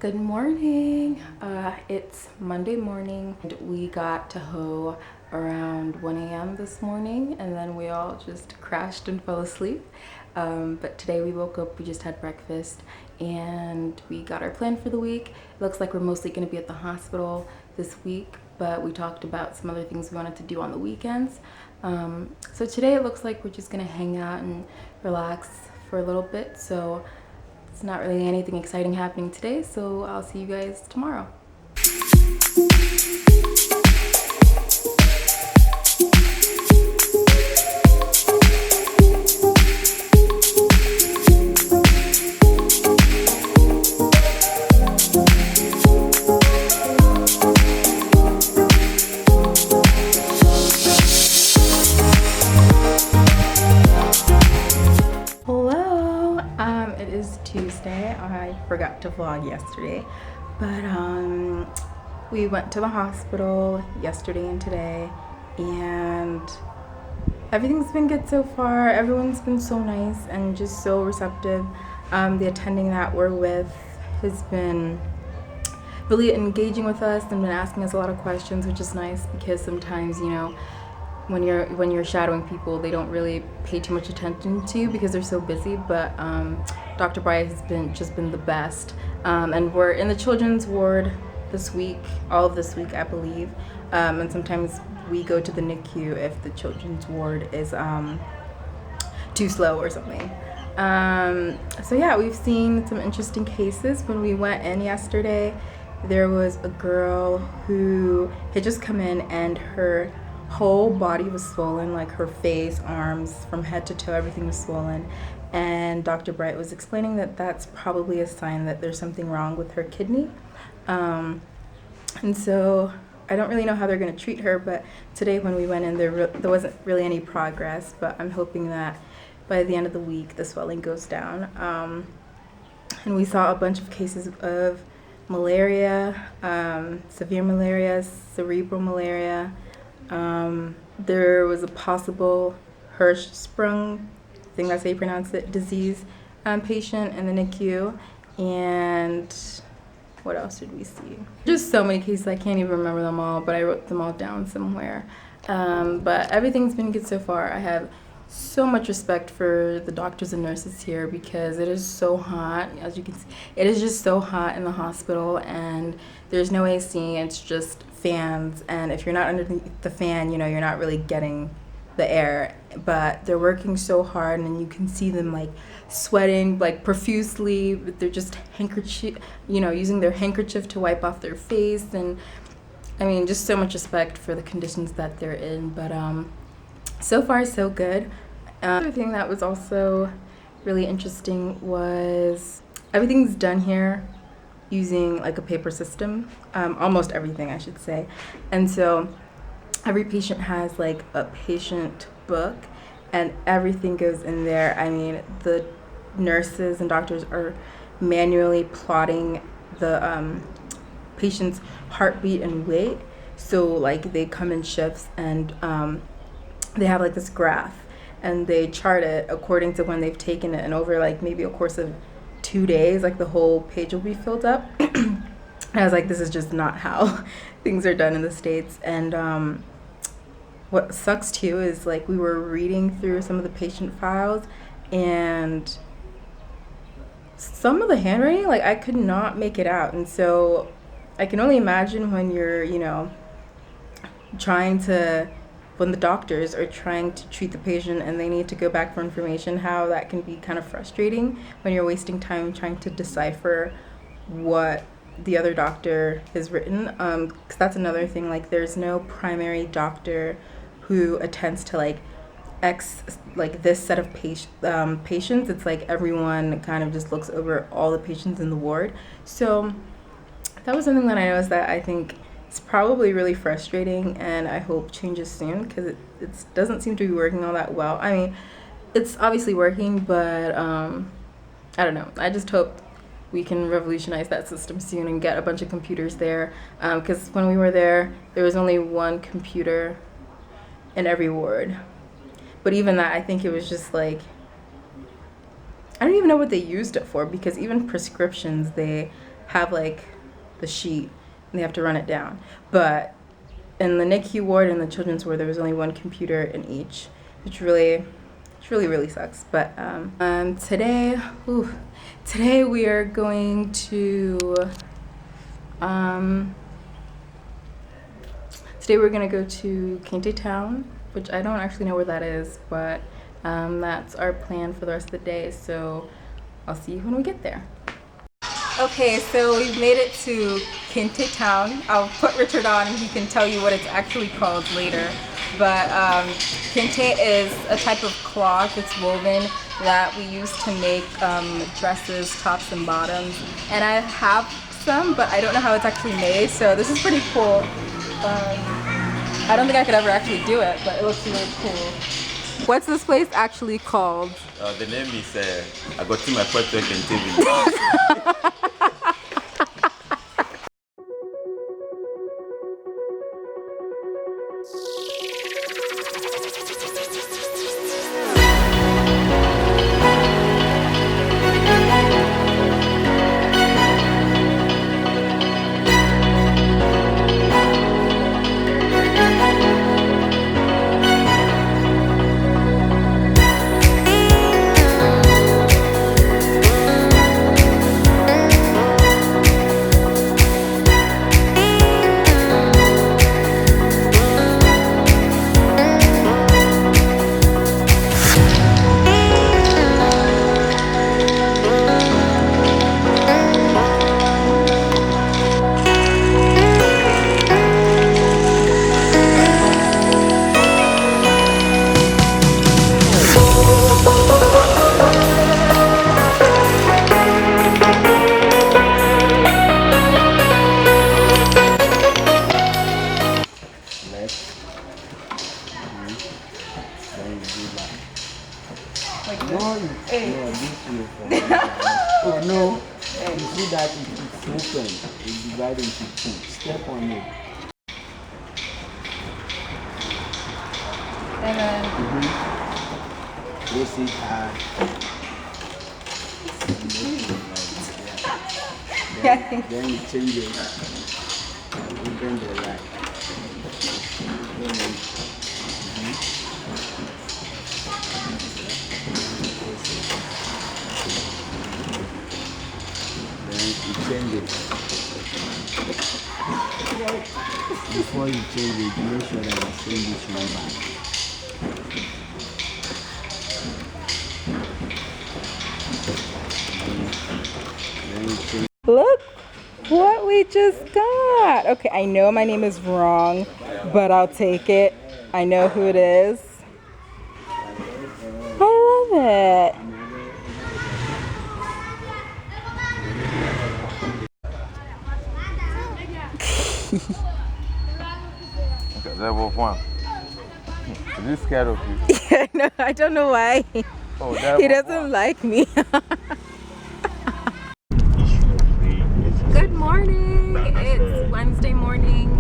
Good morning. It's Monday morning. We got to Ho around 1 a.m. this morning, and then we all just crashed and fell asleep. But today we woke up, we just had breakfast, and we got our plan for the week. It looks like we're mostly going to be at the hospital this week, but we talked about some other things we wanted to do on the weekends. So today it looks like we're just going to hang out and relax for a little bit. So it's not really anything exciting happening today, so I'll see you guys tomorrow. It is Tuesday. I forgot to vlog yesterday, but we went to the hospital yesterday and today, and everything's been good so far. Everyone's been so nice and just so receptive. The attending that we're with has been really engaging with us and been asking us a lot of questions, which is nice because sometimes, you know, when you're shadowing people, they don't really pay too much attention to you because they're so busy. But Dr. Bryant has been the best, and we're in the children's ward this week, all of this week, I believe. And sometimes we go to the NICU if the children's ward is too slow or something. So yeah, we've seen some interesting cases. When we went in yesterday, there was a girl who had just come in and her whole body was swollen, like her face, arms, from head to toe, everything was swollen. And Dr. Bright was explaining that that's probably a sign that there's something wrong with her kidney. And so I don't really know how they're going to treat her, but today when we went in, there wasn't really any progress, but I'm hoping that by the end of the week the swelling goes down. And we saw a bunch of cases of malaria, severe malaria, cerebral malaria. There was a possible Hirschsprung, I think that's how you pronounce it, disease patient in the NICU. And what else did we see? Just so many cases, I can't even remember them all, but I wrote them all down somewhere. But everything's been good so far. I have so much respect for the doctors and nurses here because it is so hot. As you can see, it is just so hot in the hospital, and there's no AC, it's just fans, and if you're not underneath the fan, you know, you're not really getting the air. But they're working so hard, and you can see them like sweating like profusely. They're just using their handkerchief to wipe off their face, and I mean, just so much respect for the conditions that they're in. But so far so good. Another thing that was also really interesting was everything's done here using like a paper system, almost everything I should say. And so every patient has like a patient book and everything goes in there. I mean, the nurses and doctors are manually plotting the patient's heartbeat and weight. So like they come in shifts, and they have like this graph and they chart it according to when they've taken it, and over like maybe a course of 2 days, like the whole page will be filled up. I was like, this is just not how things are done in the States. And what sucks too is like we were reading through some of the patient files, and some of the handwriting, like I could not make it out. And so I can only imagine when you're, you know, when the doctors are trying to treat the patient and they need to go back for information, how that can be kind of frustrating when you're wasting time trying to decipher what the other doctor has written. Because that's another thing, like there's no primary doctor who attends to like this set of patients. It's like everyone kind of just looks over all the patients in the ward. So that was something that I noticed that I think it's probably really frustrating, and I hope changes soon because it doesn't seem to be working all that well. I mean, it's obviously working, but I don't know. I just hope we can revolutionize that system soon and get a bunch of computers there, because when we were there was only one computer in every ward. But even that, I think it was just like, I don't even know what they used it for, because even prescriptions, they have like the sheet and they have to run it down. But in the NICU ward and the children's ward, there was only one computer in each, which really sucks. But today we are going to today we're gonna go to Kente Town, which I don't actually know where that is, but that's our plan for the rest of the day. So I'll see you when we get there. Okay, so we've made it to Kente Town. I'll put Richard on and he can tell you what it's actually called later. But kente is a type of cloth. It's woven that we use to make dresses, tops, and bottoms. And I have some, but I don't know how it's actually made. So this is pretty cool. I don't think I could ever actually do it, but it looks really cool. What's this place actually called? The name is Agotima Puerto Kente. Oh no, you see that it's open, it's divided into two. Step on it. And then This is hard. Then you change it. Open the light. Change it. Before you change it, make sure that you change this one back. Then you change. look what we just got. Okay, I know my name is wrong, but I'll take it. I know who it is. I love it. Level 1. Is he scared of you? Yeah, no, I don't know why. Oh, He doesn't like me. Good morning. It's Wednesday morning,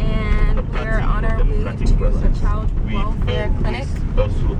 and we're on our way to a child welfare clinic.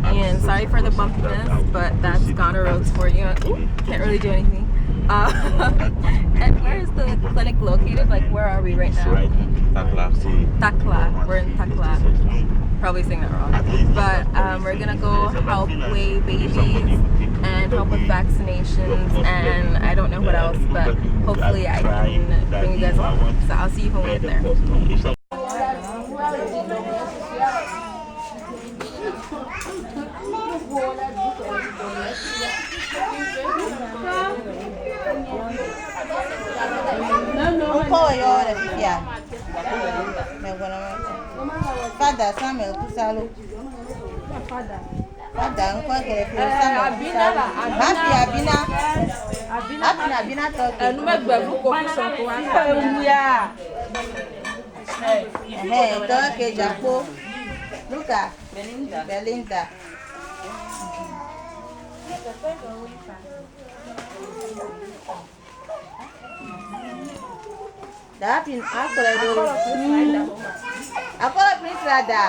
And sorry for the bumpiness, but that's Ghana roads for you. Ooh, can't really do anything. And where is the clinic located? Like, where are we right now? Takla. We're in Takla. Probably saying that wrong. But we're gonna go help weigh babies and help with vaccinations, and I don't know what else, but hopefully I can bring you guys along. So I'll see you when we get there. Father Samuel Kusalo. Father, Belinda. That in Akola Prince Rada.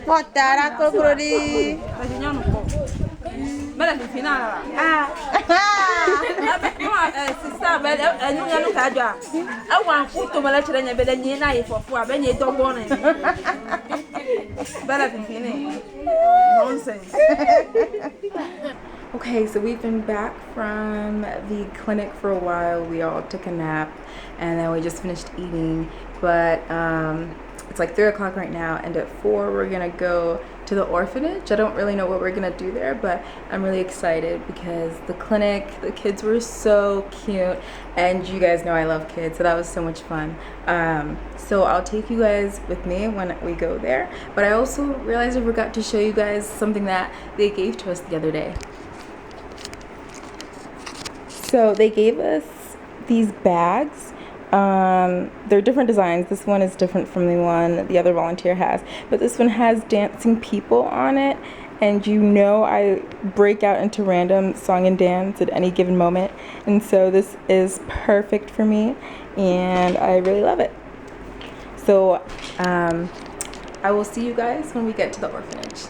Potara kokrodi. Okay, so we've been back from the clinic for a while. We all took a nap and then we just finished eating, but it's like 3 o'clock right now, and at 4 we're gonna go to the orphanage. I don't really know what we're gonna do there, but I'm really excited because the clinic, the kids were so cute, and you guys know I love kids, so that was so much fun. So I'll take you guys with me when we go there, but I also realized I forgot to show you guys something that they gave to us the other day. So they gave us these bags. They're different designs. This one is different from the one the other volunteer has, but this one has dancing people on it, and you know I break out into random song and dance at any given moment, and so this is perfect for me and I really love it. So I will see you guys when we get to the orphanage.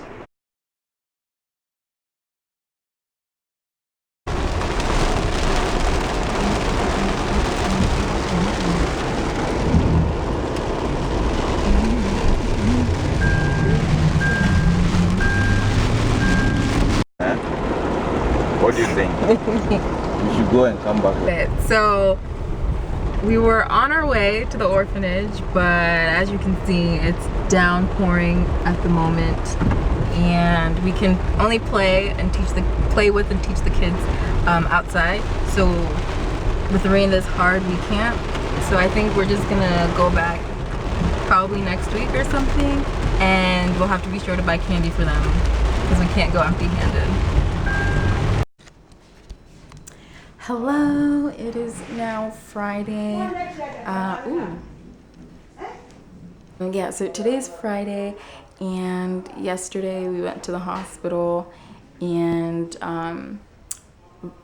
What do you think? We should go and come back. So we were on our way to the orphanage, but as you can see, it's downpouring at the moment, and we can only play with and teach the kids outside. So with the rain this hard, we can't. So I think we're just gonna go back probably next week or something, and we'll have to be sure to buy candy for them because we can't go empty-handed. Hello, it is now Friday. Yeah, so today's Friday, and yesterday we went to the hospital, and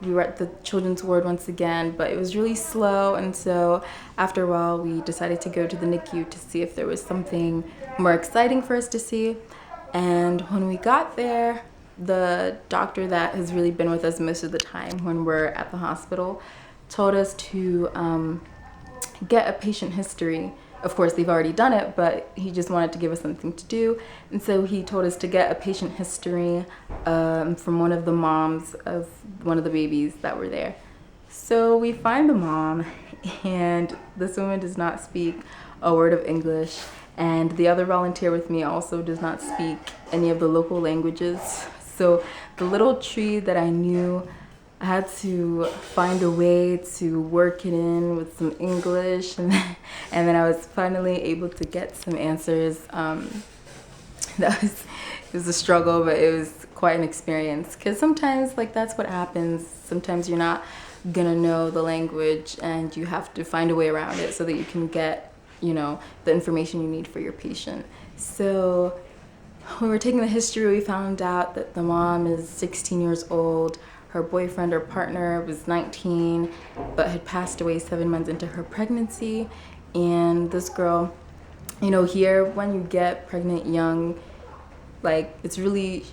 we were at the children's ward once again, but it was really slow, and so after a while we decided to go to the NICU to see if there was something more exciting for us to see. And when we got there, the doctor that has really been with us most of the time when we're at the hospital told us to get a patient history. Of course, they've already done it, but he just wanted to give us something to do. And so he told us to get a patient history from one of the moms of one of the babies that were there. So we find the mom, and this woman does not speak a word of English. And the other volunteer with me also does not speak any of the local languages. So the little tree that I knew, I had to find a way to work it in with some English, and then I was finally able to get some answers. It was a struggle, but it was quite an experience, because sometimes that's what happens. Sometimes you're not gonna know the language and you have to find a way around it so that you can get, the information you need for your patient. So when we were taking the history, we found out that the mom is 16 years old. Her boyfriend or partner was 19, but had passed away 7 months into her pregnancy. And this girl, here when you get pregnant young, it's really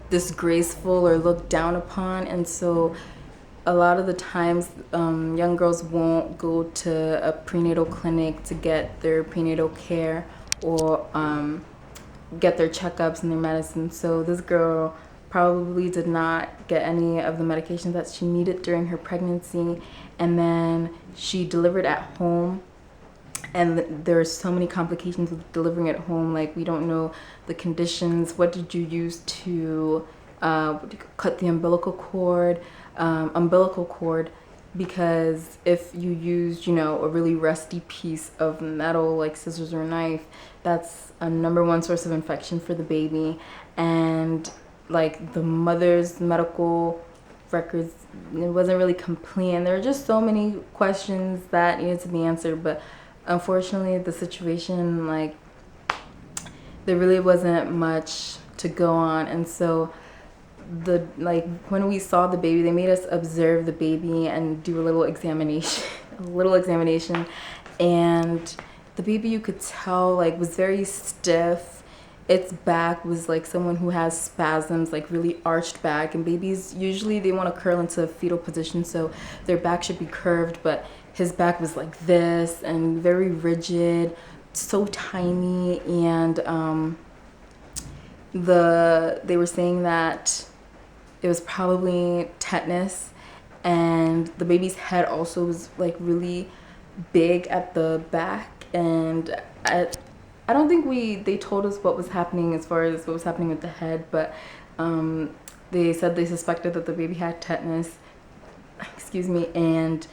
disgraceful or looked down upon. And so a lot of the times young girls won't go to a prenatal clinic to get their prenatal care or get their checkups and their medicine. So this girl probably did not get any of the medications that she needed during her pregnancy, and then she delivered at home, and there are so many complications with delivering at home. We don't know the conditions. What did you use to cut the umbilical cord? Because if you used, a really rusty piece of metal like scissors or knife, that's a #1 source of infection for the baby. And the mother's medical records, it wasn't really complete, and there were just so many questions that needed to be answered. But unfortunately, the situation, there really wasn't much to go on, and so when we saw the baby, they made us observe the baby and do a little examination, and the baby, you could tell, like, was very stiff. Its back was like someone who has spasms, like really arched back, and babies usually they want to curl into a fetal position, so their back should be curved, but his back was like this and very rigid, so tiny. And they were saying that it was probably tetanus, and the baby's head also was like really big at the back. And I don't think they told us what was happening as far as what was happening with the head, but they said they suspected that the baby had tetanus, excuse me, and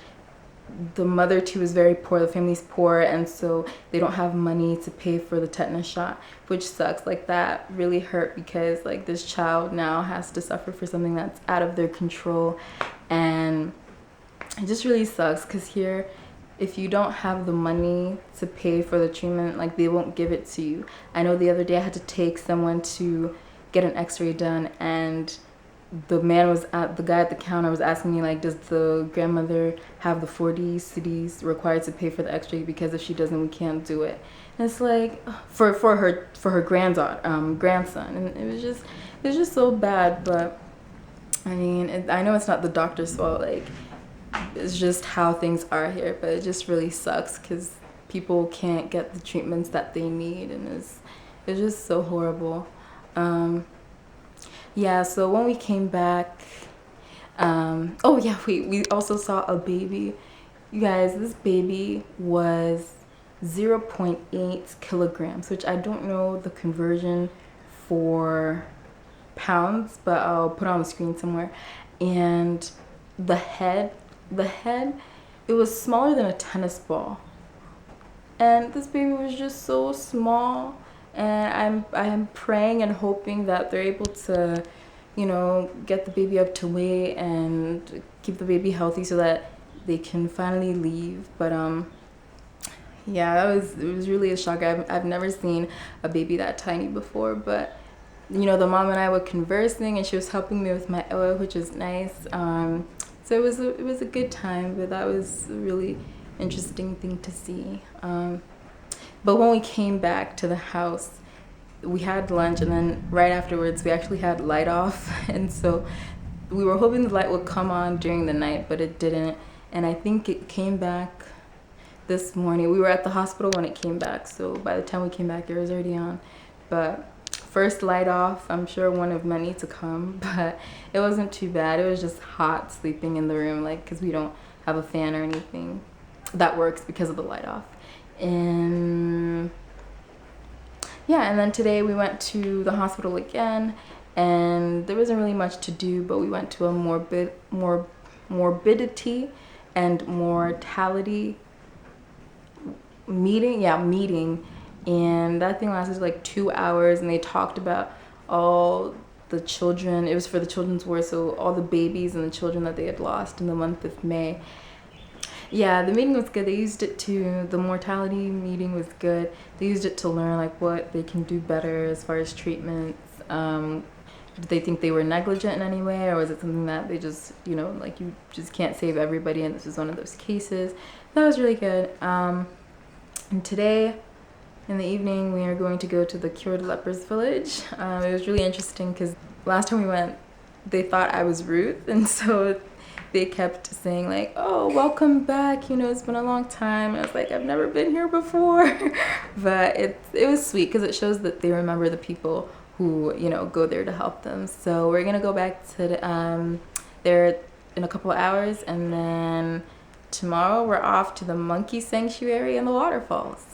the mother too is very poor, the family's poor, and so they don't have money to pay for the tetanus shot, which sucks. Like, that really hurt, because like this child now has to suffer for something that's out of their control, and it just really sucks, because here, if you don't have the money to pay for the treatment, like, they won't give it to you. I know the other day I had to take someone to get an x-ray done, and the guy at the counter was asking me, like, does the grandmother have the 40 cedis required to pay for the x-ray, because if she doesn't, we can't do it. And it's like, for her grandson, and it was just so bad. But I mean, I know it's not the doctor's fault, like, it's just how things are here, but it just really sucks, because people can't get the treatments that they need, and it's just so horrible. Yeah, so when we came back, oh yeah, we also saw a baby. You guys, this baby was 0.8 kilograms, which I don't know the conversion for pounds, but I'll put it on the screen somewhere. And the head, it was smaller than a tennis ball. And this baby was just so small. And I'm praying and hoping that they're able to, you know, get the baby up to weight and keep the baby healthy so that they can finally leave. But yeah, it was really a shock. I've never seen a baby that tiny before. But you know, the mom and I were conversing, and she was helping me with my oil, which is nice. So it was a good time. But that was a really interesting thing to see. But when we came back to the house, we had lunch, and then right afterwards we actually had light off. And so we were hoping the light would come on during the night, but it didn't. And I think it came back this morning. We were at the hospital when it came back, so by the time we came back, it was already on. But first light off, I'm sure one of many to come, but it wasn't too bad. It was just hot sleeping in the room, like, because we don't have a fan or anything that works because of the light off. And yeah, and then today we went to the hospital again, and there wasn't really much to do, but we went to a morbidity and mortality meeting, and that thing lasted like 2 hours, and they talked about all the children. It was for the children's ward, so all the babies and the children that they had lost in the month of May. Yeah, the meeting was good. They used it the mortality meeting was good. They used it to learn like what they can do better as far as treatments. Did they think they were negligent in any way, or was it something that they just, you know, like, you just can't save everybody, and this was one of those cases. That was really good. And today in the evening we are going to go to the Cured Lepers Village. It was really interesting because last time we went, they thought I was Ruth, and so they kept saying like, oh, welcome back, you know, it's been a long time. And I was like, I've never been here before. But it was sweet because it shows that they remember the people who, you know, go there to help them. So we're gonna go back to there in a couple of hours, and then tomorrow we're off to the monkey sanctuary and the waterfalls.